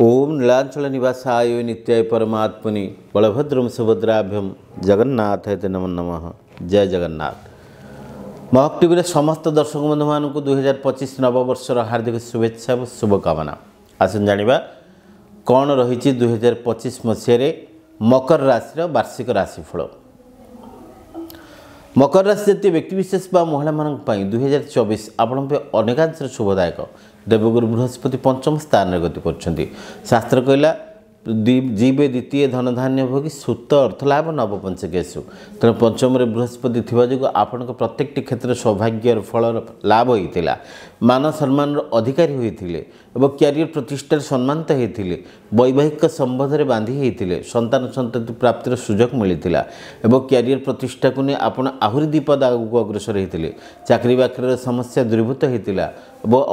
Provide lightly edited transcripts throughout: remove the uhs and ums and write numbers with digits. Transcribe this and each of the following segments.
ओम नीलांचल निवासाय नित्याय परमात्मनि बलभद्रम सुभद्राभ्यम जगन्नाथ नमो नमः। जय जगन्नाथ। महक टीवी समस्त दर्शक बंधु मानक 2025 नववर्षर हार्दिक शुभेच्छा और शुभकामना। आसन जानिबा कौन रही 2025 मसीह मकर राशि वार्षिक राशिफल। मकर राशि जातीय व्यक्तिविशेष महिला मान 2024 आपण अनेकांश शुभदायक। देवगुरु बृहस्पति पंचम स्थान में गति कर शास्त्र कहला जीवे द्वितीय धन धान्य भोगी सुत अर्थलाभ नवपंचकेशु। तेणु पंचम बृहस्पति थी जो आपण प्रत्येक क्षेत्र सौभाग्य फल लाभ होता मान सम्मान अधिकारी होते क्यारियर प्रतिष्ठार सम्मानित होते वैवाहिक संबंध में बांधि होते संतान संतति प्राप्तिर सुजोग मिलता क्यारियर प्रतिष्ठा को नहीं आपण आहरी दीपद आगू अग्रसर होते चाकरी बाकरी समस्या दूरीभूत होता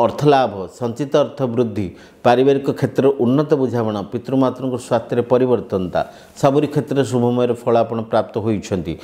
अर्थलाभ संचित अर्थ वृद्धि पारिवारिक क्षेत्र उन्नत बुझाणा पितृमातृ स्वास्थ्य परिवर्तनता सबरी क्षेत्र शुभमय फल आप प्राप्त होती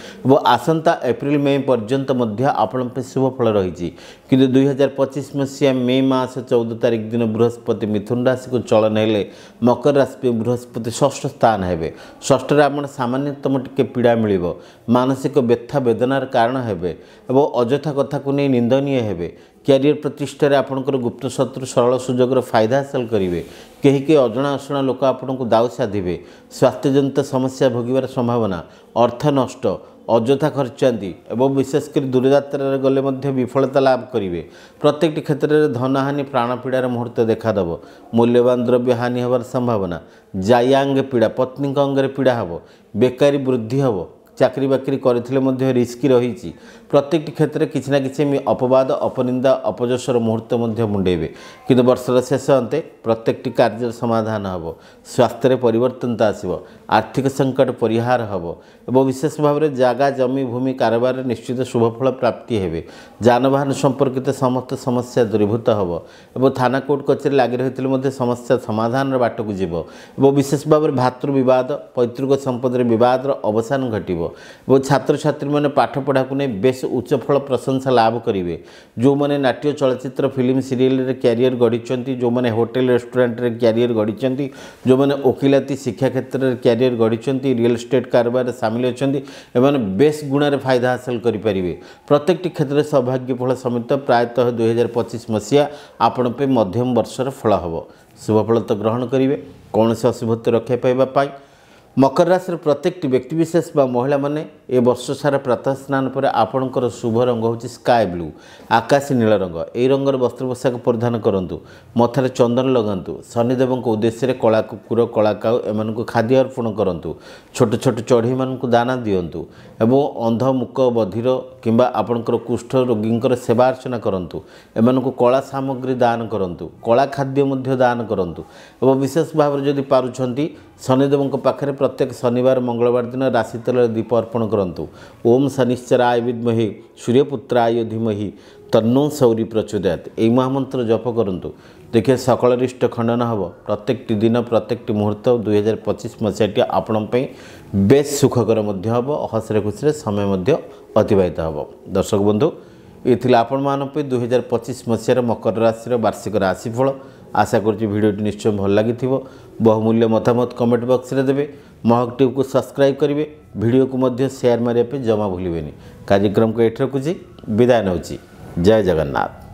आसंता एप्रिल मे पर्यंत आपण शुभ फल रही कि 2025 मसीहा मे मास 14 तारिख दिन बृहस्पति मिथुन राशि को चलन हेले मकर राशि बृहस्पति षष्ठ स्थान हे षष्ठ आप सामान्यतम टिके पीड़ा मिल मानसिक व्यथा वेदनार कारण हे अजथा कथा को नहीं निंदनीय हे क्यारियर प्रतिष्ठार आपणकर गुप्त शत्रु सरल सुजोगर फायदा हासिल करेंगे कहीं अजणा अशणा लोक आपन को दाऊ साधे स्वास्थ्यजनित समस्या भोगार संभावना अर्थ नष्ट अजथा खर्चाती एवं विशेषकर दूरयात्रा गले विफलता लाभ करेंगे प्रत्येक क्षेत्र में धनहानि प्राणपीड़ार मुहूर्त देखादेव मूल्यवान द्रव्य हानि होवार संभावना जायांग पीड़ा पत्नी अंगे पीड़ा हे बेकारी वृद्धि हे चाकरी बाकरी करते रिस्क रही प्रत्येक क्षेत्र किसी ना कि अपवाद अपनिंदा अपजसर मुहूर्त मुंडेबे किंतु वर्षर शेष अंते प्रत्येक कार्य समाधान हम स्वास्थ्य परिवर्तनता आसो आर्थिक संकट परिहार हम और विशेष भाव में जगह जमी भूमि कारोबार निश्चित शुभफल प्राप्ति हे जानवाहन संपर्कित समस्त समस्या दूरीभूत हम और थाना कोर्ट कचेरी लगी रही समस्या समाधान बाट को जीव और विशेष भाव में भातृ बद पैतृक संपद बद अवसान घटव वो छात्र छात्री मैंने पाठ पढ़ा को नहीं बेस उच्च फल प्रशंसा लाभ करेंगे जो मैंने नाट्य चलचित्र फिल्म सीरियल क्यारियर गढ़ी जो मैंने होटेल रेस्टोरेंट रे क्यारियर गढ़ी जो मैंने वकिलाती शिक्षा क्षेत्र में क्यारियर गढ़ी रियल एस्टेट कारोबार सामिल अच्छा बेस गुण फायदा हासिल करेंगे प्रत्येक क्षेत्र सौभाग्य फल समेत प्रायतः 2025 मसीहा आपण पे मध्यम वर्षर फल हम शुभफल तो ग्रहण करेंगे कौन से अशुभत्व रक्षा पाइबा मकर राशि प्रत्येक व्यक्तिविशेष महिला माने ए वर्ष सारा प्रातः स्नान पर आपणकर शुभ रंग हूँ स्काय ब्लू आकाशी नील रंग यही रंगर वस्त्र पोशाक परिधान करूँ मथार चंदन लगातु शनिदेव उद्देश्य कला कुकुर कला काऊ एम खाद्य अर्पण करूँ छोट छोट चढ़ी मान दाना दिंतु एवं अंध मुक बधिर किंबा आपणकर कुष्ठ रोगी सेवा अर्चना करूँ एम कला सामग्री दान करूँ कला खाद्य दान करूँ और विशेष भाव में जदि पारुंट शनिदेव पाखे प्रत्येक शनिवार मंगलवार दिन राशि तेल दीप अर्पण करूँ ओम शनिश्चराय विद्महे सूर्यपुत्राय धीमहि तन्नो सौरी प्रचोदयात यही महामंत्र जप करूँ देखिए सकल रिष्ट खंडन हम प्रत्येक दिन प्रत्येक मुहूर्त 2025 मसीहाटी आपण बेस सुखकर हम हसरे खुशी समय अतिबाहित हम। दर्शक बंधु ये आपण मान 2025 मसीहार मकर राशि वार्षिक राशिफल आशा करुँच भिडियोटी निश्चय भल लगी बहुमूल्य मतामत कमेंट बॉक्स रे देवे महक टीवी को सब्सक्राइब करेंगे वीडियो को शेयर मारे जमा भूलें कार्यक्रम को ये रखुची विदाय नौची जय जगन्नाथ।